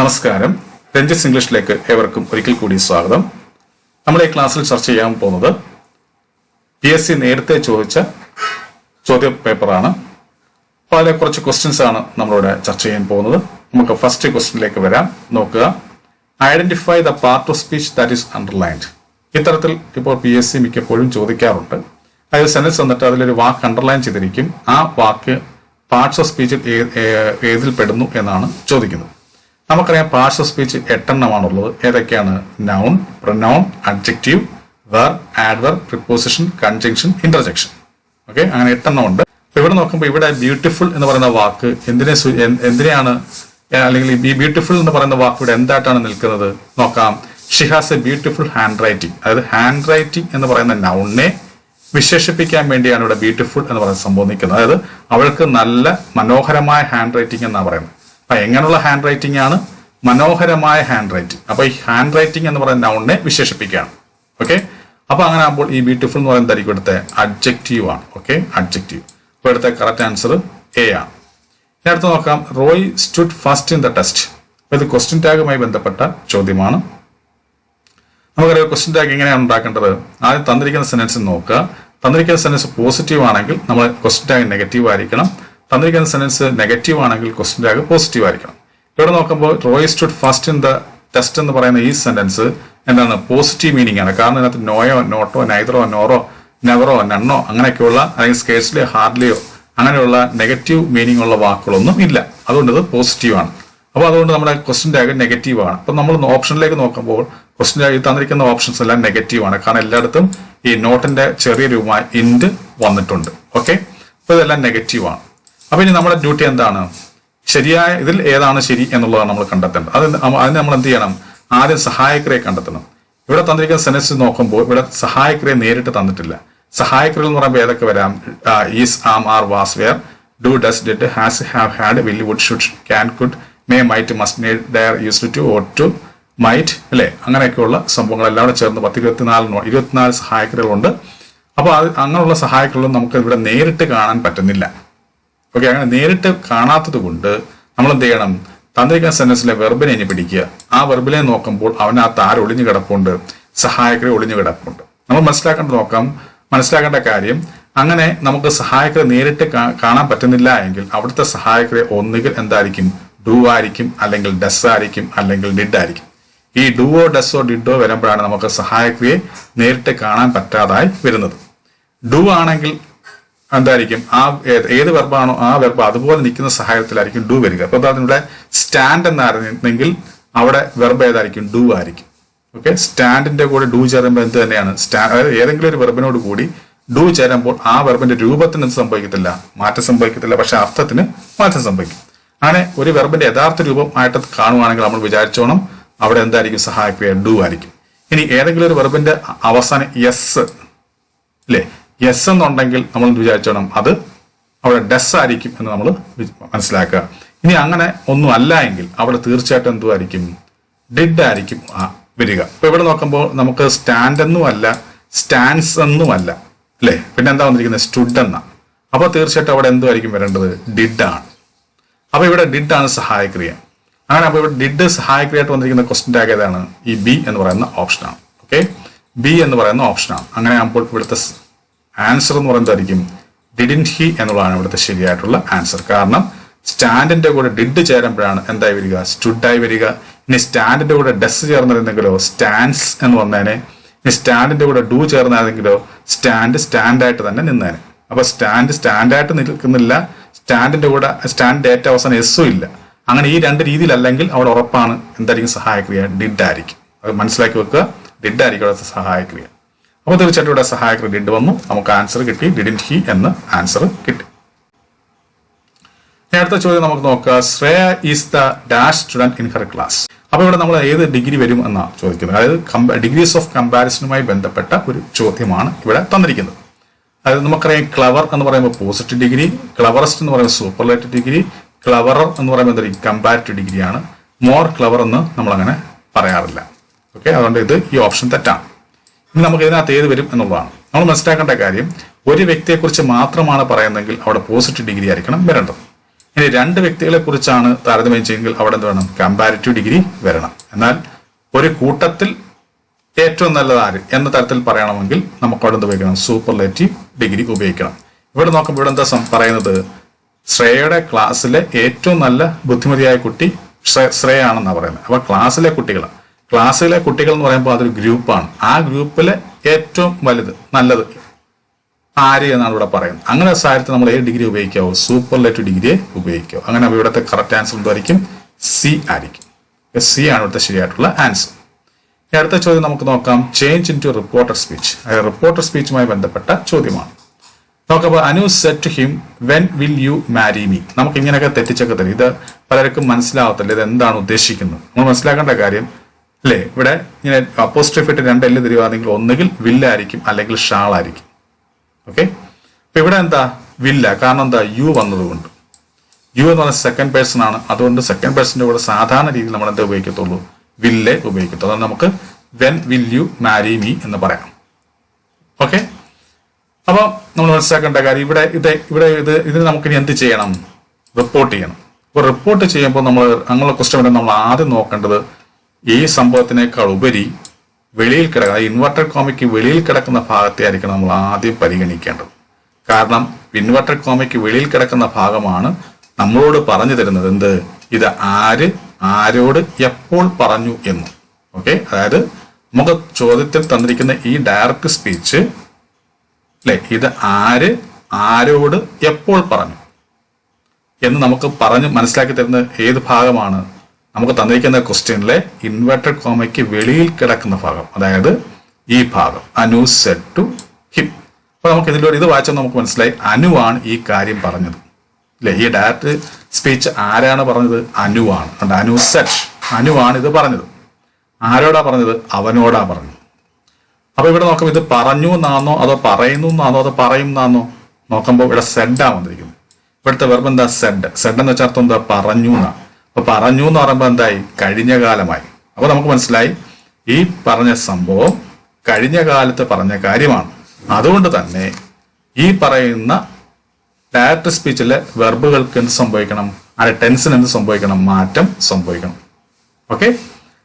നമസ്കാരം. രഞ്ജിത്ത് ഇംഗ്ലീഷിലേക്ക് ഏവർക്കും ഒരിക്കൽ കൂടി സ്വാഗതം. നമ്മുടെ ഈ ക്ലാസ്സിൽ ചർച്ച ചെയ്യാൻ പോകുന്നത് PSC നേരത്തെ ചോദിച്ച ചോദ്യ പേപ്പറാണ്. അപ്പോൾ അതിലെ കുറച്ച് ക്വസ്റ്റ്യൻസ് ആണ് നമ്മളിവിടെ ചർച്ച ചെയ്യാൻ പോകുന്നത്. നമുക്ക് ഫസ്റ്റ് ക്വസ്റ്റ്യനിലേക്ക് വരാം. നോക്കുക. Identify the part of speech that is underlined. ഇത്തരത്തിൽ ഇപ്പോൾ PSC മിക്കപ്പോഴും ചോദിക്കാറുണ്ട്. അതായത് സെന്റൻസ് വന്നിട്ട് അതിലൊരു വാക്ക് അണ്ടർലൈൻ ചെയ്തിരിക്കും. ആ വാക്ക് പാർട്സ് ഓഫ് സ്പീച്ചിൽ ഏതിൽ പെടുന്നു എന്നാണ് ചോദിക്കുന്നത്. നമുക്കറിയാം പാർട്സ് ഓഫ് സ്പീച്ച് 8 എണ്ണമാണുള്ളത്. ഏതൊക്കെയാണ്? Noun, pronoun, adjective, verb, adverb, preposition, conjunction, interjection. Okay, അങ്ങനെ 8 എണ്ണം ഉണ്ട്. അപ്പൊ ഇവിടെ നോക്കുമ്പോൾ ഇവിടെ ബ്യൂട്ടിഫുൾ എന്ന് പറയുന്ന വാക്ക് എന്തിനെയാണ്, അല്ലെങ്കിൽ ഈ ബ്യൂട്ടിഫുൾ എന്ന് പറയുന്ന വാക്ക് ഇവിടെ എന്തായിട്ടാണ് നിൽക്കുന്നത് നോക്കാം. She has A beautiful hand writing. അതായത് ഹാൻഡ് റൈറ്റിംഗ് എന്ന് പറയുന്ന നൗണിനെ വിശേഷിപ്പിക്കാൻ വേണ്ടിയാണ് ഇവിടെ ബ്യൂട്ടിഫുൾ എന്ന് പറയുന്ന സംഭവം നിൽക്കുന്നത്. അതായത് അവൾക്ക് നല്ല മനോഹരമായ ഹാൻഡ് റൈറ്റിംഗ് എന്നാണ് പറയുന്നത്. അപ്പൊ എങ്ങനെയുള്ള ഹാൻഡ് റൈറ്റിംഗ് ആണ്? മനോഹരമായ ഹാൻഡ് റൈറ്റിംഗ്. അപ്പൊ ഈ ഹാൻഡ് റൈറ്റിംഗ് എന്ന് പറയുന്ന നൗണിനെ വിശേഷിപ്പിക്കുകയാണ്. ഓക്കെ, അപ്പൊ അങ്ങനെ ആകുമ്പോൾ ഈ ബ്യൂട്ടിഫുൾ എന്ന് പറയുന്നതായിരിക്കും ഇവിടുത്തെ അഡ്ജക്റ്റീവ് ആണ്. Okay, adjective. അപ്പൊ ഇവിടുത്തെ കറക്റ്റ് ആൻസർ എ ആണ്. ഇനി അടുത്ത് നോക്കാം. Roy stood first in the test. ഇത് ക്വസ്റ്റ്യൻ ടാഗുമായി ബന്ധപ്പെട്ട ചോദ്യമാണ്. നമുക്കറിയാം ക്വസ്റ്റ്യൻ ടാഗ് എങ്ങനെയാണ് ഉണ്ടാക്കേണ്ടത്. ആദ്യം തന്നിരിക്കുന്ന സെന്റൻസ് നോക്കുക. തന്നിരിക്കുന്ന സെന്റൻസ് പോസിറ്റീവ് ആണെങ്കിൽ നമ്മൾ ക്വസ്റ്റ്യൻ ടാഗ് നെഗറ്റീവ് ആയിരിക്കണം. തന്നിരിക്കുന്ന സെന്റൻസ് നെഗറ്റീവ് ആണെങ്കിൽ ക്വസ്റ്റ്യൻ ടാഗ് പോസിറ്റീവ് ആയിരിക്കണം. ഇവിടെ നോക്കുമ്പോൾ Roy stood first in the test എന്ന് പറയുന്ന ഈ സെന്റൻസ് എന്താണ്? പോസിറ്റീവ് മീനിങ് ആണ്. കാരണം ഇതിനകത്ത് നോയോ, നോട്ടോ, നൈതറോ, നോറോ, നെവറോ, നണ്ണോ അങ്ങനെയൊക്കെയുള്ള, അല്ലെങ്കിൽ സ്കേഴ്സ്ലിയോ, ഹാർഡ്ലിയോ അങ്ങനെയുള്ള നെഗറ്റീവ് മീനിങ് ഉള്ള വാക്കുകളൊന്നും ഇല്ല. അതുകൊണ്ട് ഇത് പോസിറ്റീവ് ആണ്. അപ്പോൾ അതുകൊണ്ട് നമ്മുടെ ക്വസ്റ്റ്യൻ ടാഗ് നെഗറ്റീവ് ആണ്. അപ്പൊ നമ്മൾ ഓപ്ഷനിലേക്ക് നോക്കുമ്പോൾ ക്വസ്റ്റ്യൻ ടാഗ് തന്നിരിക്കുന്ന ഓപ്ഷൻസ് എല്ലാം നെഗറ്റീവ് ആണ്. കാരണം എല്ലായിടത്തും ഈ നോട്ടിന്റെ ചെറിയ രൂപമായി ഇൻഡ് വന്നിട്ടുണ്ട്. ഓക്കെ, അപ്പൊ ഇതെല്ലാം നെഗറ്റീവ് ആണ്. അപ്പൊ ഇനി നമ്മുടെ ഡ്യൂട്ടി എന്താണ്? ശരിയായ ഇതിൽ ഏതാണ് ശരി എന്നുള്ളതാണ് നമ്മൾ കണ്ടെത്തേണ്ടത്. അതിന് നമ്മൾ എന്ത് ചെയ്യണം? ആദ്യം സഹായക്രിയ കണ്ടെത്തണം. ഇവിടെ തന്നിരിക്കുന്ന സെന്റൻസ് നോക്കുമ്പോൾ ഇവിടെ സഹായക്രിയ നേരിട്ട് തന്നിട്ടില്ല. സഹായക്രിയകൾ എന്ന് പറയുമ്പോൾ ഏതൊക്കെ വരാം? Is, am, are, was, were, do, does, did, has, have, had, will, would, should, can, could, may, might, must, need, dare, used to, ought to, might, അല്ലെ? അങ്ങനെയൊക്കെയുള്ള സംഭവങ്ങളെല്ലാം കൂടെ ചേർന്ന് 24 സഹായക്രിയകളുണ്ട്. അപ്പോൾ അങ്ങനെയുള്ള സഹായക്രിയകളും നമുക്ക് ഇവിടെ നേരിട്ട് കാണാൻ പറ്റുന്നില്ല. ഓക്കെ, അങ്ങനെ നേരിട്ട് കാണാത്തത് കൊണ്ട് നമ്മൾ എന്ത് ചെയ്യണം? തന്നിരിക്കുന്ന സെന്റൻസിലെ വെർബിനെ ഇനി പിടിക്കുക. ആ വെർബിനെ നോക്കുമ്പോൾ അവനകത്ത് ആര് ഒളിഞ്ഞു കിടപ്പുണ്ട്? സഹായക്രിയ ഒളിഞ്ഞു കിടപ്പുണ്ട്. നമ്മൾ മനസ്സിലാക്കേണ്ട കാര്യം, അങ്ങനെ നമുക്ക് സഹായക്രിയ നേരിട്ട് കാണാൻ പറ്റുന്നില്ല എങ്കിൽ അവിടുത്തെ സഹായക്രിയ ഒന്നുകിൽ എന്തായിരിക്കും? ഡു ആയിരിക്കും, അല്ലെങ്കിൽ ഡസ് ആയിരിക്കും, അല്ലെങ്കിൽ ഡിഡ് ആയിരിക്കും. ഈ ഡുവോ, ഡസ്സോ, ഡിഡോ വരുമ്പോഴാണ് നമുക്ക് സഹായക്രിയയെ നേരിട്ട് കാണാൻ പറ്റാതായി വരുന്നത്. ഡു ആണെങ്കിൽ എന്തായിരിക്കും? ഏത് വെർബാണോ ആ വെർബ് അതുപോലെ നിൽക്കുന്ന സഹായത്തിലായിരിക്കും ഡു വരിക. അപ്പൊ അതിവിടെ സ്റ്റാൻഡ് എന്നായിരുന്നെങ്കിൽ അവിടെ വെർബ് ഏതായിരിക്കും? ഡു ആയിരിക്കും. ഓക്കെ, സ്റ്റാൻഡിന്റെ കൂടെ ഡു ചേരുമ്പോൾ എന്ത് തന്നെയാണ്? അതായത് ഏതെങ്കിലും ഒരു വെർബിനോട് കൂടി ഡു ചേരുമ്പോൾ ആ വെർബിന്റെ രൂപത്തിന് എന്ത് സംഭവിക്കത്തില്ല? മാറ്റം സംഭവിക്കത്തില്ല. പക്ഷെ അർത്ഥത്തിന് മാറ്റം സംഭവിക്കും. അങ്ങനെ ഒരു വെർബിന്റെ യഥാർത്ഥ രൂപം ആയിട്ട് കാണുവാണെങ്കിൽ നമ്മൾ വിചാരിച്ചോണം അവിടെ എന്തായിരിക്കും? സഹായക്രിയ ഡു ആയിരിക്കും. ഇനി ഏതെങ്കിലും ഒരു വെർബിന്റെ അവസാനം യെസ്, അല്ലേ? യെസ് എന്നുണ്ടെങ്കിൽ നമ്മൾ വിചാരിച്ചോണം അത് അവിടെ ഡസ് ആയിരിക്കും എന്ന് നമ്മൾ മനസ്സിലാക്കുക. ഇനി അങ്ങനെ ഒന്നും അല്ല എങ്കിൽ അവിടെ തീർച്ചയായിട്ടും എന്തുമായിരിക്കും? ഡിഡ് ആയിരിക്കും വരിക. അപ്പൊ ഇവിടെ നോക്കുമ്പോൾ നമുക്ക് സ്റ്റാൻഡ് എന്നും അല്ല, സ്റ്റാൻഡ്സ് എന്നും അല്ല, അല്ലെ? പിന്നെ എന്താ വന്നിരിക്കുന്നത്? സ്റ്റുഡ് എന്ന. അപ്പൊ തീർച്ചയായിട്ടും അവിടെ എന്തുമായിരിക്കും വരേണ്ടത്? ഡിഡ് ആണ്. അപ്പൊ ഇവിടെ ഡിഡ് ആണ് സഹായക്രിയ. അങ്ങനെ അപ്പൊ ഇവിടെ ഡിഡ് സഹായക്രിയയായിട്ട് വന്നിരിക്കുന്ന ക്വസ്റ്റ്യൻ ടാഗ് ഏതാണ്? ഈ ബി എന്ന് പറയുന്ന ഓപ്ഷനാണ്. ഓക്കെ, ബി എന്ന് പറയുന്ന ഓപ്ഷനാണ്. അങ്ങനെ ആകുമ്പോൾ ഇവിടുത്തെ ആൻസർ എന്ന് പറയുന്നതായിരിക്കും ഡിഡിന്റ് ഹി എന്നുള്ളതാണ് ഇവിടുത്തെ ശരിയായിട്ടുള്ള ആൻസർ. കാരണം സ്റ്റാൻഡിന്റെ കൂടെ ഡിഡ് ചേരുമ്പോഴാണ് എന്തായി വരിക? സ്റ്റുഡായി വരിക. ഇനി സ്റ്റാൻഡിന്റെ കൂടെ ഡസ് ചേർന്നിരുന്നെങ്കിലോ സ്റ്റാൻഡ്സ് എന്ന് വന്നേനെ. ഇനി സ്റ്റാൻഡിന്റെ കൂടെ ഡു ചേർന്നായിരുന്നെങ്കിലോ സ്റ്റാൻഡായിട്ട് തന്നെ നിന്നേനെ. അപ്പൊ സ്റ്റാൻഡായിട്ട് നിൽക്കുന്നില്ല. സ്റ്റാൻഡിന്റെ കൂടെ സ്റ്റാൻഡ് ഡേറ്റ അവസാനം എസ്സും ഇല്ല. അങ്ങനെ ഈ രണ്ട് രീതിയിലല്ലെങ്കിൽ അവിടെ ഉറപ്പാണ് എന്തായിരിക്കും? സഹായക്രിയ ഡിഡ് ആയിരിക്കും. അത് മനസ്സിലാക്കി വെക്കുക. ഡിഡ് ആയിരിക്കും അവിടെ സഹായക്രിയ. അപ്പോൾ തീർച്ചയായിട്ടും ഇവിടെ സഹായക്രിയ ഡിഡ് വന്നു. നമുക്ക് ആൻസർ കിട്ടി. ഡിഡിന്റ് ഹി എന്ന ആൻസർ കിട്ടി. അടുത്ത ചോദ്യം നമുക്ക് നോക്കുക. Shreya is the dash student in her class. അപ്പൊ ഇവിടെ നമ്മൾ ഏത് ഡിഗ്രി വരും എന്നാണ് ചോദിക്കുന്നത്. അതായത് ഡിഗ്രീസ് ഓഫ് കമ്പാരിസണുമായി ബന്ധപ്പെട്ട ഒരു ചോദ്യമാണ് ഇവിടെ തന്നിരിക്കുന്നത്. അതായത് നമുക്കറിയാം ക്ലവർ എന്ന് പറയുമ്പോൾ പോസിറ്റീവ് ഡിഗ്രി, ക്ലവറസ്റ്റ് എന്ന് പറയുമ്പോൾ സൂപ്പർലേറ്റീവ് ഡിഗ്രി, ക്ലവറർ എന്ന് പറയുമ്പോൾ എന്തായിരിക്കും? കമ്പാരിറ്റീവ് ഡിഗ്രിയാണ്. മോർ ക്ലവർ എന്ന് നമ്മൾ അങ്ങനെ പറയാറില്ല. ഓക്കെ, അതുകൊണ്ട് ഇത് ഈ ഓപ്ഷൻ തെറ്റാണ്. ഇനി നമുക്ക് ഇതിനകത്ത് ഏത് വരും എന്നുള്ളതാണ് നമ്മൾ മനസ്സിലാക്കേണ്ട കാര്യം. ഒരു വ്യക്തിയെക്കുറിച്ച് മാത്രമാണ് പറയുന്നതെങ്കിൽ അവിടെ പോസിറ്റീവ് ഡിഗ്രി ആയിരിക്കണം വരേണ്ടത്. ഇനി രണ്ട് വ്യക്തികളെ കുറിച്ചാണ് താരതമ്യം ചെയ്യുമെങ്കിൽ അവിടെ എന്ത് വേണം? കമ്പാരിറ്റീവ് ഡിഗ്രി വരണം. എന്നാൽ ഒരു കൂട്ടത്തിൽ ഏറ്റവും നല്ലത് ആര് എന്ന തരത്തിൽ പറയണമെങ്കിൽ നമുക്ക് അവിടെ എന്ത് ഉപയോഗിക്കണം? സൂപ്പർലേറ്റീവ് ഡിഗ്രി ഉപയോഗിക്കണം. ഇവിടെ നോക്കുമ്പോൾ ഇവിടെ എന്താ പറയുന്നത്? ശ്രേയയുടെ ക്ലാസ്സിലെ ഏറ്റവും നല്ല ബുദ്ധിമതിയായ കുട്ടി ശ്രേയാണെന്നാണ് പറയുന്നത്. അപ്പൊ ക്ലാസ്സിലെ കുട്ടികൾ എന്ന് പറയുമ്പോൾ അതൊരു ഗ്രൂപ്പാണ്. ആ ഗ്രൂപ്പിലെ ഏറ്റവും വലുത് നല്ലത് ആര് എന്നാണ് ഇവിടെ പറയുന്നത്. അങ്ങനെ സാഹചര്യത്തിൽ നമ്മൾ ഏത് ഡിഗ്രി ഉപയോഗിക്കാവോ? സൂപ്പർലേറ്റീവ് ഡിഗ്രിയെ ഉപയോഗിക്കാവോ. അങ്ങനെ ഇവിടുത്തെ കറക്റ്റ് ആൻസർ എന്തായിരിക്കും? സി ആയിരിക്കും. സി ആണ് ഇവിടുത്തെ ശരിയായിട്ടുള്ള ആൻസർ. അടുത്ത ചോദ്യം നമുക്ക് നോക്കാം. Change into reported speech. Reported സ്പീച്ചുമായി ബന്ധപ്പെട്ട ചോദ്യമാണ്. നോക്കുമ്പോൾ Anu said to him when will you marry me. നമുക്ക് ഇങ്ങനെയൊക്കെ തെറ്റിച്ചൊക്കെ തരും. ഇത് പലർക്കും മനസ്സിലാവത്തില്ല ഇത് എന്താണ് ഉദ്ദേശിക്കുന്നത്. നമ്മൾ മനസ്സിലാക്കേണ്ട കാര്യം അല്ലേ, ഇവിടെ ഇങ്ങനെ അപ്പോസ്ട്രോഫി ഇട്ട് രണ്ട് എല്ല് തരുവാണെങ്കിൽ ഒന്നുകിൽ വില്ലായിരിക്കും അല്ലെങ്കിൽ ഷാളായിരിക്കും. ഓക്കെ, അപ്പൊ ഇവിടെ എന്താ? വില്ല. കാരണം എന്താ? യു വന്നതുകൊണ്ട്. യു എന്ന് പറയുന്നത് സെക്കൻഡ് പേഴ്സൺ ആണ്. അതുകൊണ്ട് സെക്കൻഡ് പേഴ്സണിന്റെ കൂടെ സാധാരണ രീതിയിൽ നമ്മൾ എന്താ ഉപയോഗിക്കത്തുള്ളൂ? വില്ലേ ഉപയോഗിക്കത്തുള്ളൂ. അതുകൊണ്ട് നമുക്ക് when will you marry me എന്ന് പറയാം. ഓക്കെ, അപ്പൊ നമ്മൾ മനസ്സിലാക്കേണ്ട കാര്യം ഇതിന് നമുക്കിനി എന്ത് ചെയ്യണം? റിപ്പോർട്ട് ചെയ്യണം. അപ്പൊ റിപ്പോർട്ട് ചെയ്യുമ്പോൾ നമ്മൾ അങ്ങനെയുള്ള ക്വസ്റ്റ്യൻ വരെ നമ്മൾ ആദ്യം നോക്കേണ്ടത് ഈ സംഭവത്തിനേക്കാൾ ഉപരി വെളിയിൽ കിടക്കുന്ന ഇൻവെർട്ടഡ് കോമയ്ക്ക് വെളിയിൽ കിടക്കുന്ന ഭാഗത്തെ ആയിരിക്കണം നമ്മൾ ആദ്യം പരിഗണിക്കേണ്ടത്. കാരണം ഇൻവെർട്ടഡ് കോമയ്ക്ക് വെളിയിൽ കിടക്കുന്ന ഭാഗമാണ് നമ്മളോട് പറഞ്ഞു തരുന്നത് എന്ത്? ഇത് ആരോട് എപ്പോൾ പറഞ്ഞു എന്ന്. ഓക്കെ, അതായത് നമുക്ക് ചോദ്യത്തിൽ തന്നിരിക്കുന്ന ഈ ഡയറക്റ്റ് സ്പീച്ച് അല്ലെ, ഇത് ആരോട് എപ്പോൾ പറഞ്ഞു എന്ന് നമുക്ക് പറഞ്ഞ് മനസ്സിലാക്കി തരുന്ന ഏത് ഭാഗമാണ്? നമുക്ക് തന്നിരിക്കുന്ന ക്വസ്റ്റ്യനിലെ ഇൻവെർട്ടഡ് കോമയ്ക്ക് വെളിയിൽ കിടക്കുന്ന ഭാഗം, അതായത് ഈ ഭാഗം. Anu said to him. അപ്പൊ നമുക്ക് ഇതിലൂടെ ഇത് വായിച്ചാൽ നമുക്ക് മനസ്സിലായി അനുവാണ് ഈ കാര്യം പറഞ്ഞത് അല്ലെ. ഈ ഡയറക്റ്റ് സ്പീച്ച് ആരാണ് പറഞ്ഞത്? അനുവാണ്. അനു സെഡ്, അനുവാണ് ഇത് പറഞ്ഞത്. ആരോടാ പറഞ്ഞത്? അവനോടാ പറഞ്ഞത്. അപ്പൊ ഇവിടെ നോക്കുമ്പോൾ ഇത് പറഞ്ഞു എന്നാണോ അതോ പറയുന്നു എന്നാണോ അതോ പറയും എന്നാണോ? നോക്കുമ്പോൾ ഇവിടെ സെഡാ വന്നിരിക്കുന്നത്. ഇവിടുത്തെ വെർബ് എന്താ? സെഡ്. സെഡ് എന്ന് വെച്ചാൽ അർത്ഥം എന്താ? പറഞ്ഞു എന്നാ. അപ്പൊ പറഞ്ഞു എന്ന് പറയുമ്പോൾ എന്തായി? കഴിഞ്ഞ കാലമായി. അപ്പൊ നമുക്ക് മനസ്സിലായി ഈ പറഞ്ഞ സംഭവം കഴിഞ്ഞ കാലത്ത് പറഞ്ഞ കാര്യമാണ്. അതുകൊണ്ട് തന്നെ ഈ പറയുന്ന ഡയറക്റ്റ് സ്പീച്ചിലെ വെർബുകൾക്ക് എന്ത് സംഭവിക്കണം? അതിന്റെ ടെൻസിന് എന്ത് സംഭവിക്കണം? മാറ്റം സംഭവിക്കണം. ഓക്കെ,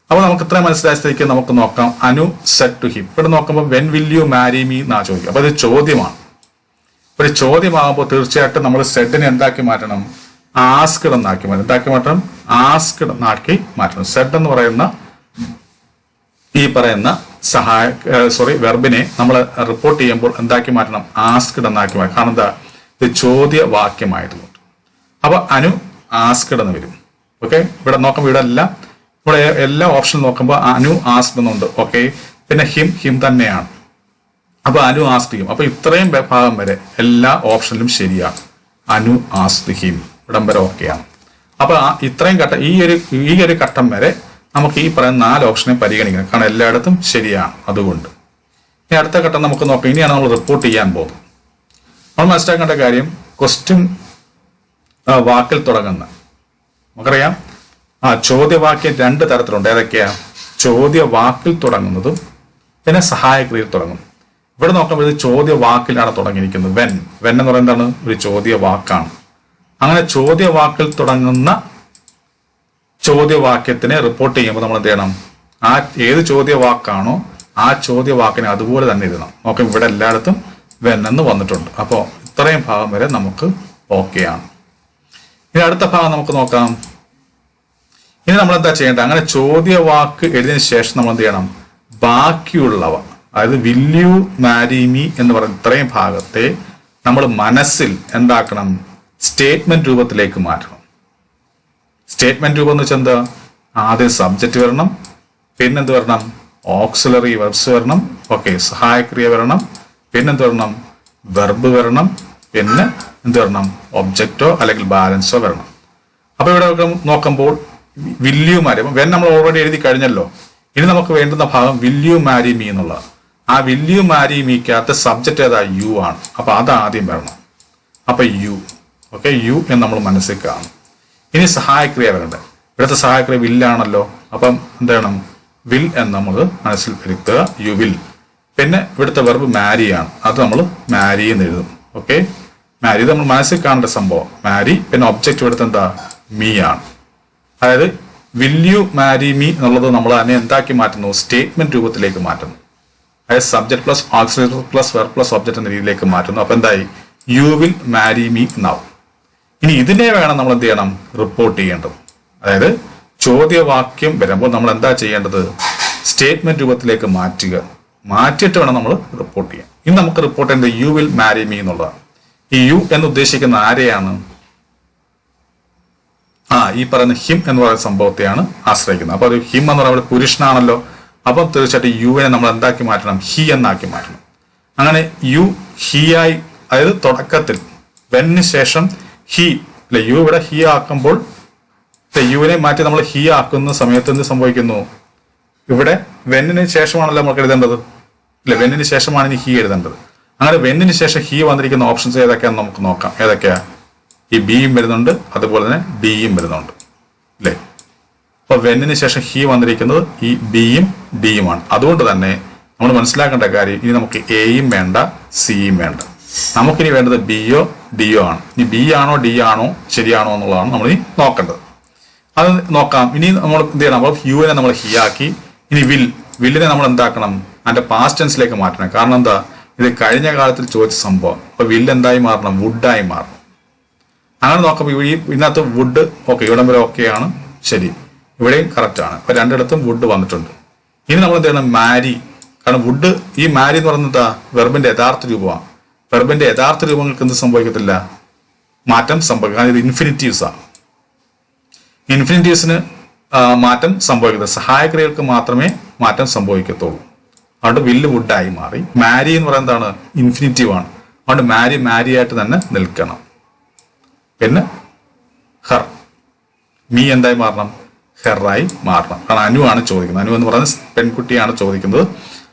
അപ്പൊ നമുക്ക് ഇത്രയും മനസ്സിലായ സ്ഥിതിക്ക് നമുക്ക് നോക്കാം. Anu said to him. ഇവിടെ നോക്കുമ്പോൾ when will you marry me എന്നാ ചോദിക്കും. അപ്പൊ ഇത് ചോദ്യമാണ്. ഒരു ചോദ്യമാകുമ്പോൾ തീർച്ചയായിട്ടും നമ്മൾ സെഡിനെ എന്താക്കി മാറ്റണം? ആസ്ക്ഡ് എന്നാക്കി മാറ്റണം. എന്താക്കി മാറ്റണം? ആസ്ക്ഡ് എന്നാക്കി മാറ്റണം. സെഡ് എന്ന് പറയുന്ന ഈ പറയുന്ന വെർബിനെ നമ്മൾ റിപ്പോർട്ട് ചെയ്യുമ്പോൾ എന്താക്കി മാറ്റണം? ആസ്ക്ഡ് എന്നാക്കി മാറ്റണം. കാരണം എന്താ? ഇത് ചോദ്യവാക്യമായതുകൊണ്ട്. അപ്പൊ അനു ആസ്ക്ഡ് എന്ന് വരും. ഓക്കെ, ഇവിടെ നോക്കുമ്പോൾ ഇവിടെ എല്ലാ ഓപ്ഷനും നോക്കുമ്പോൾ അനു ആസ്ക്ഡ് എന്നുണ്ട്. ഓക്കെ, പിന്നെ ഹിം തന്നെയാണ്. അപ്പൊ അനു ആസ്ക്ഡ് ഹിം. അപ്പൊ ഇത്രയും ഭാഗം വരെ എല്ലാ ഓപ്ഷനിലും ശരിയാണ്. അനു ആസ്ക്ഡ് ഹിം ഇവിടം വരെ ഓക്കെയാണ്. അപ്പൊ ഇത്രയും ഘട്ടം ഈ ഒരു ഘട്ടം വരെ നമുക്ക് ഈ പറയുന്ന 4 ഓപ്ഷനെ പരിഗണിക്കണം. കാരണം എല്ലായിടത്തും ശരിയാണ്. അതുകൊണ്ട് ഇനി അടുത്ത ഘട്ടം നമുക്ക് നോക്കാം. ഇനിയാണ് നമ്മൾ റിപ്പോർട്ട് ചെയ്യാൻ പോകുന്നത്. നമ്മൾ മനസ്സിലാക്കേണ്ട കാര്യം ക്വസ്റ്റ്യൻ വാക്കിൽ തുടങ്ങുന്ന നമുക്കറിയാം. ചോദ്യവാക്യം 2 തരത്തിലുണ്ട്. ഏതൊക്കെയാ? ചോദ്യവാക്കിൽ തുടങ്ങുന്നതും പിന്നെ സഹായക്രിയയിൽ തുടങ്ങും. ഇവിടെ നോക്കുമ്പോൾ ഇത് ചോദ്യവാക്കിലാണ് തുടങ്ങിയിരിക്കുന്നത്. വെൻ എന്ന് പറയുന്നത് എന്താണ്? ഒരു ചോദ്യവാക്കാണ്. അങ്ങനെ ചോദ്യവാക്കിൽ തുടങ്ങുന്ന ചോദ്യവാക്യത്തിനെ റിപ്പോർട്ട് ചെയ്യുമ്പോൾ നമ്മൾ എന്ത് ചെയ്യണം? ഏത് ചോദ്യവാക്കാണോ ആ ചോദ്യവാക്കിനെ അതുപോലെ തന്നെ എഴുതണം. നോക്കാം, ഇവിടെ എല്ലായിടത്തും വെൻ എന്ന് വന്നിട്ടുണ്ട്. അപ്പോൾ ഇത്രയും ഭാഗം വരെ നമുക്ക് ഓക്കെയാണ്. ഇനി അടുത്ത ഭാഗം നമുക്ക് നോക്കാം. ഇനി നമ്മൾ എന്താ ചെയ്യേണ്ടത്? അങ്ങനെ ചോദ്യവാക്ക് എഴുതിയതിനു ശേഷം നമ്മൾ എന്ത് ചെയ്യണം? ബാക്കിയുള്ളവ, അതായത് വിൽ യു മാരി മീ എന്ന് പറയുന്ന ഇത്രയും ഭാഗത്തെ നമ്മൾ മനസ്സിൽ എന്താക്കണം? സ്റ്റേറ്റ്മെന്റ് രൂപത്തിലേക്ക് മാറ്റണം. സ്റ്റേറ്റ്മെന്റ് രൂപം എന്ന് വെച്ചാൽ എന്താ? ആദ്യം സബ്ജക്റ്റ് വരണം, പിന്നെന്ത് വരണം? ഓക്സിലറി വെർബ്സ് വരണം. ഓക്കെ, സഹായക്രിയ വരണം, പിന്നെന്ത് വരണം? വെർബ് വരണം, പിന്നെ എന്ത് വരണം? ഒബ്ജക്റ്റോ അല്ലെങ്കിൽ ബാലൻസോ വരണം. അപ്പൊ ഇവിടെ നോക്കുമ്പോൾ വിൽ യു മാരി, വെൻ നമ്മൾ ഓൾറെഡി എഴുതി കഴിഞ്ഞല്ലോ. ഇനി നമുക്ക് വേണ്ടുന്ന ഭാഗം വിൽ യു മാരി മീ എന്നുള്ളത്. ആ വിൽ യു മാരി മീക്കകത്ത് സബ്ജക്റ്റ് ഏതാ? യു ആണ്. അപ്പൊ അത് ആദ്യം വരണം. അപ്പൊ യു. ഓക്കെ, യു എന്ന് നമ്മൾ മനസ്സിൽ കാണും. ഇനി സഹായക്രിയ വരണ്ടേ. ഇവിടുത്തെ സഹായക്രിയ വില്ലാണല്ലോ. അപ്പം എന്ത് വേണം? വിൽ എന്ന് നമ്മൾ മനസ്സിൽ വരുത്തുക. You will. പിന്നെ ഇവിടുത്തെ വെർബ് മാരി ആണ്. അത് നമ്മൾ മാരി എന്ന് എഴുതും. ഓക്കെ, മാരി ഇത് നമ്മൾ മനസ്സിൽ കാണേണ്ട സംഭവം. മാരി പിന്നെ ഒബ്ജക്റ്റ് എടുത്ത് എന്താ മീ ആണ്. അതായത് വിൽ യു മാരി മീ എന്നുള്ളത് നമ്മൾ അതിനെ എന്താക്കി മാറ്റുന്നു, സ്റ്റേറ്റ്മെന്റ് രൂപത്തിലേക്ക് മാറ്റുന്നു. അതായത് subject plus auxiliary plus verb plus object എന്ന രീതിയിലേക്ക് മാറ്റുന്നു. അപ്പൊ എന്തായി, യു വിൽ മാരി മീ എന്നാവും. ഇനി ഇതിനെ വേണം നമ്മൾ എന്ത് ചെയ്യണം, റിപ്പോർട്ട് ചെയ്യേണ്ടത്. അതായത് ചോദ്യവാക്യം വരുമ്പോൾ നമ്മൾ എന്താ ചെയ്യേണ്ടത്, സ്റ്റേറ്റ്മെന്റ് രൂപത്തിലേക്ക് മാറ്റിയിട്ട് വേണം നമ്മൾ റിപ്പോർട്ട് ചെയ്യാൻ. ഇനി നമുക്ക് റിപ്പോർട്ട് ചെയ്യേണ്ടത് യു വിൽ മാരി മീ എന്നുള്ളതാണ്. ഈ യു എന്ന് ഉദ്ദേശിക്കുന്ന ആരെയാണ്, ഈ പറയുന്ന ഹിം എന്ന് പറയുന്ന സംഭവത്തെയാണ് ആശ്രയിക്കുന്നത്. അപ്പൊ അത് ഹിം എന്ന് പറയുന്നത് പുരുഷനാണല്ലോ. അപ്പൊ തീർച്ചയായിട്ടും യുവിനെ നമ്മൾ എന്താക്കി മാറ്റണം, ഹി എന്നാക്കി മാറ്റണം. അങ്ങനെ യു ഹി ആയി, അതായത് തുടക്കത്തിൽ വെന്നിന് ശേഷം ഹി അല്ലെ, യു ഇവിടെ ഹി ആക്കുമ്പോൾ യുവിനെ മാറ്റി നമ്മൾ ഹി ആക്കുന്ന സമയത്ത് എന്ത് സംഭവിക്കുന്നു, ഇവിടെ വെന്നിന് ശേഷമാണല്ലോ നമുക്ക് എഴുതേണ്ടത് അല്ലെ, വെന്നിന് ശേഷമാണ് ഇനി ഹി എഴുതേണ്ടത്. അങ്ങനെ വെന്നിന് ശേഷം ഹി വന്നിരിക്കുന്ന ഓപ്ഷൻസ് ഏതൊക്കെയാണെന്ന് നമുക്ക് നോക്കാം. ഏതൊക്കെയാ, ഈ ബിയും വരുന്നുണ്ട്, അതുപോലെ തന്നെ ഡിയും വരുന്നുണ്ട് അല്ലേ. അപ്പൊ വെന്നിന് ശേഷം ഹി വന്നിരിക്കുന്നത് ഈ ബിയും ഡിയുമാണ്. അതുകൊണ്ട് തന്നെ നമ്മൾ മനസ്സിലാക്കേണ്ട കാര്യം, ഇനി നമുക്ക് എയും വേണ്ട സിയും വേണ്ട, നമുക്കിനി വേണ്ടത് ബിയോ ഡിയോ ആണ്. ഇനി ബി ആണോ ഡി ആണോ ശരിയാണോ എന്നുള്ളതാണ് നമ്മൾ ഇനി നോക്കേണ്ടത്. അത് നോക്കാം. ഇനി നമ്മൾ എന്ത് ചെയ്യണം, അപ്പോൾ യുവിനെ നമ്മൾ ഹി ആക്കി. ഇനി വില്ലിനെ നമ്മൾ എന്താക്കണം, അതിന്റെ പാസ്റ്റ് ടെൻസിലേക്ക് മാറ്റണം. കാരണം എന്താ, ഇത് കഴിഞ്ഞ കാലത്തിൽ ചോദിച്ച സംഭവം. അപ്പൊ വില്ല് എന്തായി മാറണം, വുഡായി മാറണം. അങ്ങനെ നോക്കുമ്പോൾ ഇതിനകത്ത് വുഡ് ഓക്കെ, ഇവിടം വരെ ഓക്കെയാണ്, ശരി, ഇവിടെയും കറക്റ്റ് ആണ്. അപ്പൊ രണ്ടിടത്തും വുഡ് വന്നിട്ടുണ്ട്. ഇനി നമ്മൾ എന്ത് ചെയ്യണം, മാരി. കാരണം വുഡ്, ഈ മാരി എന്ന് പറയുന്നത് വെർബിന്റെ യഥാർത്ഥ രൂപമാണ്. വെർബിന്റെ യഥാർത്ഥ രൂപങ്ങൾക്ക് എന്ത് സംഭവിക്കത്തില്ല, മാറ്റം സംഭവിക്കും. കാരണം ഇത് ഇൻഫിനിറ്റീവ്സ് ആണ്. ഇൻഫിനിറ്റീവ്സിന് മാറ്റം സംഭവിക്കുന്നത്, സഹായക്രിയകൾക്ക് മാത്രമേ മാറ്റം സംഭവിക്കത്തുള്ളൂ. അതുകൊണ്ട് വില്ല് വുഡായി മാറി. മാരി എന്ന് പറയുന്നത് എന്താണ്, ഇൻഫിനിറ്റീവ് ആണ്. അതുകൊണ്ട് മാരി ആയിട്ട് തന്നെ നിൽക്കണം. പിന്നെ ഹർ, മീ എന്തായി മാറണം, ഹെറായി മാറണം. കാരണം അനു ആണ് ചോദിക്കുന്നത്. അനു എന്ന് പറയുന്നത് പെൺകുട്ടിയാണ് ചോദിക്കുന്നത്.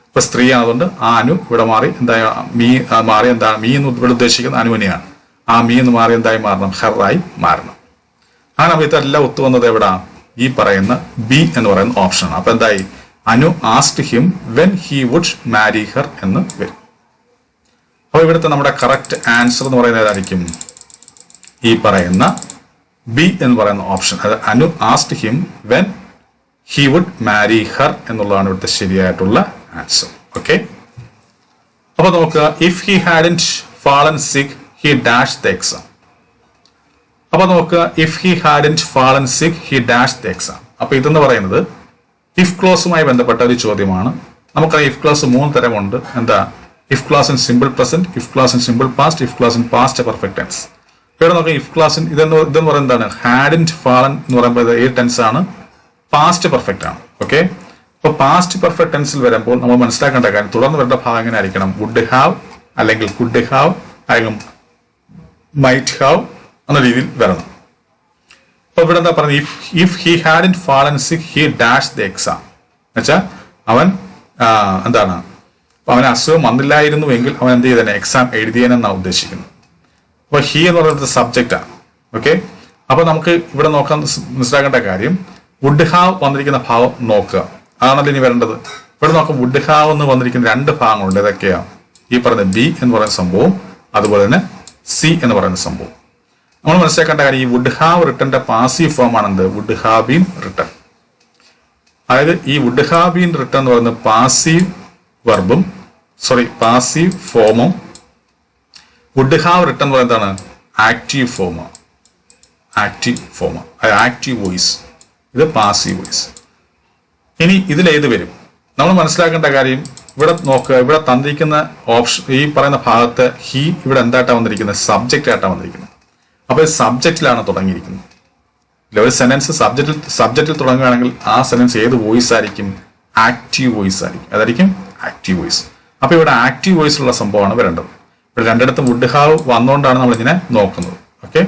ഇപ്പൊ സ്ത്രീയാണ്. അതുകൊണ്ട് ആ അനു ഇവിടെ മാറി എന്തായി, മീ മാറി എന്താണ്, മീ എന്ന് ഇവിടെ ഉദ്ദേശിക്കുന്നത് അനുവിനെയാണ്. ആ മീ എന്ന് മാറി എന്തായി മാറണം, ഹെറായി മാറണം. അങ്ങനെ അപ്പൊ ഇതെല്ലാം ഒത്തുവന്നത് എവിടാ, ഈ പറയുന്ന ബി എന്ന് പറയുന്ന ഓപ്ഷനാണ്. അപ്പൊ എന്തായി, Anu asked him when he would marry her എന്ന് വരും. അപ്പൊ ഇവിടുത്തെ നമ്മുടെ കറക്റ്റ് ആൻസർ എന്ന് പറയുന്നത് ഏതായിരിക്കും, ഈ പറയുന്ന ബി എന്ന് പറയുന്ന ഓപ്ഷൻ. അതായത് Anu asked him when he would marry her എന്നുള്ളതാണ് ഇവിടുത്തെ ശരിയായിട്ടുള്ള ആൻസർ. ഓക്കെ, അപ്പൊ നോക്കുക, if he hadn't fallen sick he dash the exam. അപ്പൊ നോക്കുക, if he hadn't fallen sick he dash the exam. അപ്പൊ ഇതെന്ന് പറയുന്നത് ഇഫ് ക്ലോസുമായി ബന്ധപ്പെട്ട ഒരു ചോദ്യമാണ്. നമുക്കറിയാം ഇഫ് ക്ലോസ് 3 തരമുണ്ട്. എന്താ, if clause in simple present, if clause in simple past, if clause in past perfect tense. ഇവിടെ നോക്കാം, ഇഫ് ക്ലോസ് ഇതെന്ന് പറയുന്നത് എന്താണ്, ഹാഡന്റ് ഫാളൻ എന്ന് പറയുമ്പോൾ ഈ ടെൻസ് ആണ്, പാസ്റ്റ് പെർഫെക്റ്റ് ആണ്. ഓക്കെ, അപ്പൊ പാസ്റ്റ് പെർഫെക്റ്റ് ടെൻസിൽ വരുമ്പോൾ നമ്മൾ മനസ്സിലാക്കേണ്ട കാര്യം, തുടർന്ന് വരേണ്ട ഭാഗം എങ്ങനെ ആയിരിക്കണം, വുഡ് ഹാവ് അല്ലെങ്കിൽ കുഡ് ഹാവ് അല്ലെങ്കിൽ മൈറ്റ് ഹാവ് എന്ന രീതിയിൽ വരണം. അപ്പൊ ഇവിടെ എന്താ പറയുന്നത്, if he hadn't fallen sick he dash the exam. എന്നുവെച്ചാൽ അവൻ എന്താണ്, അവന് അസുഖം വന്നില്ലായിരുന്നു എങ്കിൽ അവൻ എന്ത് ചെയ്തേനെ, എക്സാം എഴുതിയെന്നാണ് ഉദ്ദേശിക്കുന്നത്. അപ്പൊ ഹി എന്ന് പറയുന്നത് സബ്ജക്റ്റാണ്. ഓക്കെ, അപ്പൊ നമുക്ക് ഇവിടെ നോക്കാൻ മനസ്സിലാക്കേണ്ട കാര്യം, വുഡ് ഹാവ് വന്നിരിക്കുന്ന ഭാവം നോക്കുക, അതാണല്ലോ ഇനി വരേണ്ടത്. ഇവിടെ നോക്കാം, വുഡ് ഹാവ് എന്ന് വന്നിരിക്കുന്ന 2 ഭാഗങ്ങളുണ്ട്. ഏതൊക്കെയാണ്, ഈ പറയുന്ന ബി എന്ന് പറയുന്ന സംഭവം, അതുപോലെ തന്നെ സി എന്ന് പറയുന്ന സംഭവം. നമ്മൾ മനസ്സിലാക്കേണ്ട കാര്യം, ഈ വുഡ് ഹാവ് റിട്ടന്റെ പാസീവ് ഫോം ആണെന്ത്, വുഡ് ഹാവ് ബീൻ റിട്ടൺ. അതായത് ഈ വുഡ് ഹാവ് ബീൻ റിട്ടൺ എന്ന് പറയുന്നത് പാസീവ് വെർബും പാസീവ് ഫോമും, വുഡ് ഹാവ് റിട്ടൺ എന്ന് പറയുന്നത് എന്താണ്, ആക്റ്റീവ് ഫോമാണ്. ആക്റ്റീവ് വോയിസ്, ഇത് പാസീവ് വോയിസ്. ഇനി ഇതിലേത് വരും, നമ്മൾ മനസ്സിലാക്കേണ്ട കാര്യം, ഇവിടെ നോക്കുക, ഇവിടെ തന്നിരിക്കുന്ന ഓപ്ഷൻ, ഈ പറയുന്ന ഭാഗത്ത് ഹി ഇവിടെ എന്തായിട്ടാണ് വന്നിരിക്കുന്നത്, സബ്ജക്റ്റ് ആയിട്ടാണ് വന്നിരിക്കുന്നത്. അപ്പൊ സബ്ജക്റ്റിലാണ് തുടങ്ങിയിരിക്കുന്നത്. ഒരു സെന്റൻസ് സബ്ജക്റ്റിൽ തുടങ്ങുകയാണെങ്കിൽ ആ സെന്റൻസ് ഏത് വോയിസ് ആയിരിക്കും, ആക്റ്റീവ് വോയിസ് ആയിരിക്കും. അതായിരിക്കും ആക്റ്റീവ് വോയിസ്. അപ്പൊ ഇവിടെ ആക്റ്റീവ് വോയിസിലുള്ള സംഭവമാണ് വരേണ്ടത്. ഇവിടെ രണ്ടിടത്തും വുഡ് ഹാവ് വന്നുകൊണ്ടാണ് നമ്മൾ ഇതിനെ നോക്കുന്നത്. ഓക്കെ,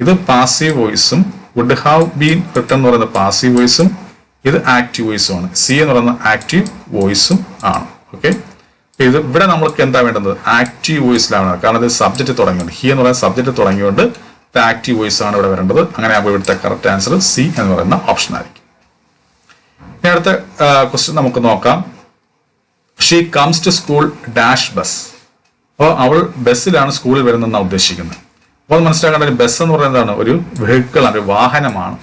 ഇത് പാസീവ് വോയിസും വുഡ് ഹാവ് ബീൻ റിട്ടൺ എന്ന് പറയുന്ന പാസീവ് വോയിസും, ഇത് ആക്റ്റീവ് വോയിസും ആണ്. സി എന്ന് പറയുന്ന ആക്റ്റീവ് വോയിസും ആണ്. ഓക്കെ, ഇത് ഇവിടെ നമ്മൾക്ക് എന്താ വേണ്ടത്, ആക്റ്റീവ് വോയിസിലാണ്. കാരണം ഇത് സബ്ജക്റ്റ് തുടങ്ങിയുണ്ട്, ഹി എന്ന് പറയുന്ന സബ്ജക്റ്റ് തുടങ്ങിയുകൊണ്ട് ആക്റ്റീവ് വോയിസ് ആണ് ഇവിടെ വരേണ്ടത്. അങ്ങനെ ആകുമ്പോൾ ഇവിടുത്തെ കറക്റ്റ് ആൻസർ സി എന്ന് പറയുന്ന ഓപ്ഷൻ ആയിരിക്കും. ഇനി അടുത്ത ക്വസ്റ്റ്യൻ നമുക്ക് നോക്കാം. She comes to school dash bus. അപ്പോൾ അവൾ ബസ്സിലാണ് സ്കൂളിൽ വരുന്നതെന്നാണ് ഉദ്ദേശിക്കുന്നത്. അപ്പോൾ മനസ്സിലാക്കേണ്ട ബസ് എന്ന് പറയുന്നതാണ് ഒരു വെഹിക്കിളാണ്, ഒരു വാഹനമാണ്.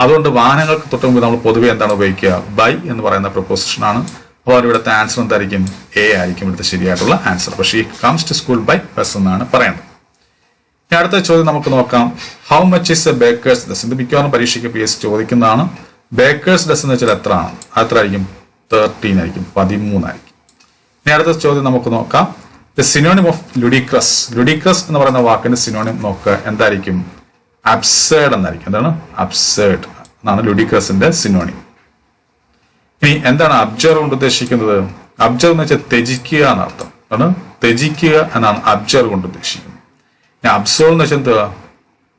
അതുകൊണ്ട് വാഹനങ്ങൾക്ക് തൊട്ട് മുമ്പ് നമ്മൾ പൊതുവെ എന്താണ് ഉപയോഗിക്കുക? ബൈ എന്ന് പറയുന്ന പ്രൊപ്പോസിഷനാണ്. അപ്പോൾ ഇവിടുത്തെ ആൻസർ എന്തായിരിക്കും? എ ആയിരിക്കും ഇവിടുത്തെ ശരിയായിട്ടുള്ള ആൻസർ. അപ്പോൾ she comes to school by bus എന്നാണ് പറയുന്നത്. ഇനി അടുത്ത ചോദ്യം നമുക്ക് നോക്കാം. How much is a baker's dozen? ഇത് മിക്കവാറും പരീക്ഷയ്ക്ക് PSC ചോദിക്കുന്നതാണ്. ബേക്കേഴ്സ് ഡസൻ എന്ന് വെച്ചാൽ എത്ര ആണ്? എത്ര ആയിരിക്കും? 13 ആയിരിക്കും, 13 ആയിരിക്കും. ഇനി അടുത്ത ചോദ്യം നമുക്ക് നോക്കാം. The synonym of ludicrous. Ludicrous എന്ന് പറയുന്ന വാക്കിന്റെ സിനോണിം നോക്കുക, എന്തായിരിക്കും? അബ്സേർഡ് എന്നായിരിക്കും. എന്താണ്? അബ്സേർഡ് എന്നാണ് ലുഡിക്രസിന്റെ സിനോണിം. ഇനി എന്താണ് അബ്ജർ കൊണ്ട് ഉദ്ദേശിക്കുന്നത്? അബ്ജർ എന്ന് വെച്ചാൽ ത്യജിക്കുക എന്നർത്ഥം. ആണ് ത്യജിക്കുക എന്നാണ് അബ്ജർ കൊണ്ട് ഉദ്ദേശിക്കുന്നത്. ഇനി അബ്സോൾവ് എന്ന് വെച്ചാൽ എന്താ?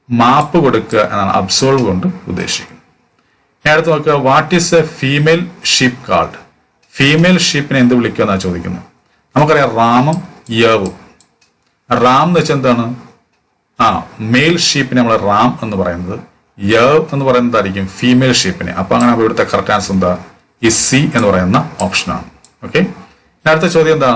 മാപ്പ് കൊടുക്കുക എന്നാണ് അബ്സോൾവ് കൊണ്ട് ഉദ്ദേശിക്കുന്നത്. ഇനി അടുത്ത് നോക്കുക. What is a female sheep called? Female ഷീപ്പിനെ എന്ത് വിളിക്കുക എന്നാണ് ചോദിക്കുന്നത്. നമുക്കറിയാം റാമും യവും. റാം എന്ന് വെച്ചാൽ എന്താണ്? മെയിൽ ഷീപ്പിനെ നമ്മൾ റാം എന്ന് പറയുന്നത്. യവ് എന്ന് പറയുന്നതായിരിക്കും ഫീമെയിൽ ഷീപ്പിനെ. അപ്പൊ അങ്ങനെ ഇവിടുത്തെ കറക്റ്റ് ആൻസർ എന്താ? ഈ സി എന്ന് പറയുന്ന ഓപ്ഷനാണ്. ഓക്കെ. അടുത്ത ചോദ്യം എന്താ?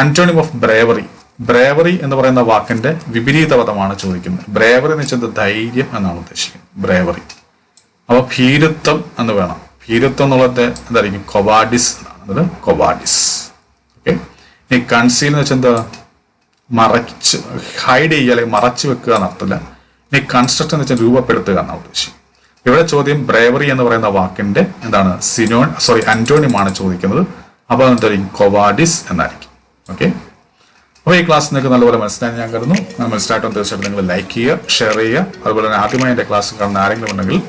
Antonym of bravery. ബ്രേവറി എന്ന് പറയുന്ന വാക്കിന്റെ വിപരീത പദമാണ് ചോദിക്കുന്നത്. ബ്രേവറി എന്ന് വെച്ചാൽ ധൈര്യം എന്നാണ് ഉദ്ദേശിക്കുന്നത്. ബ്രേവറി. അപ്പൊ ഭീരുത്വം എന്ന് വേണം. ഭീരുത്വം എന്നുള്ളത് എന്തായിരിക്കും? കൊവാഡിസ് എന്നാണ്. കൊവാഡിസ്. ഓക്കെ. ഈ കൺസീൽ എന്ന് വെച്ചാൽ എന്താ? മറച്ച്, ഹൈഡ് ചെയ്യുക അല്ലെങ്കിൽ മറച്ചു വെക്കുക എന്നർത്ഥമില്ല. ഇനി കൺസ്ട്രക്ട് എന്ന് വെച്ചാൽ രൂപപ്പെടുത്തുക എന്നാണ് ഉദ്ദേശിക്കുന്നത്. ഇവിടെ ചോദ്യം ബ്രേവറി എന്ന് പറയുന്ന വാക്കിന്റെ എന്താണ്? ആന്റോണിമാണ് ചോദിക്കുന്നത്. അപ്പോൾ എന്തായിരിക്കും? കൊവാഡിസ് എന്നായിരിക്കും. ഓക്കെ. അപ്പോൾ ഈ ക്ലാസ് നിങ്ങൾക്ക് നല്ലപോലെ മനസ്സിലായി ഞാൻ കരുതുന്നു. മനസ്സിലായിട്ടും തീർച്ചയായിട്ടും നിങ്ങൾ ലൈക്ക് ചെയ്യുക, ഷെയർ ചെയ്യുക. അതുപോലെ തന്നെ ആദ്യമായി എൻ്റെ ക്ലാസ് കാണുന്ന ആരെങ്കിലും ഉണ്ടെങ്കിൽ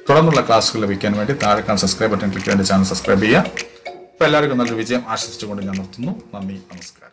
തുടർന്നുള്ള ക്ലാസ്സുകൾ ലഭിക്കാൻ വേണ്ടി താഴെ കാണുന്ന സബ്സ്ക്രൈബ് ബട്ടൺ ക്ലിക്ക് ചെയ്ത് ചാനൽ സബ്സ്ക്രൈബ് ചെയ്യുക. അപ്പോൾ എല്ലാവർക്കും നല്ലൊരു വിജയം ആശംസിച്ചുകൊണ്ട് ഞാൻ നിർത്തുന്നു. നന്ദി, നമസ്കാരം.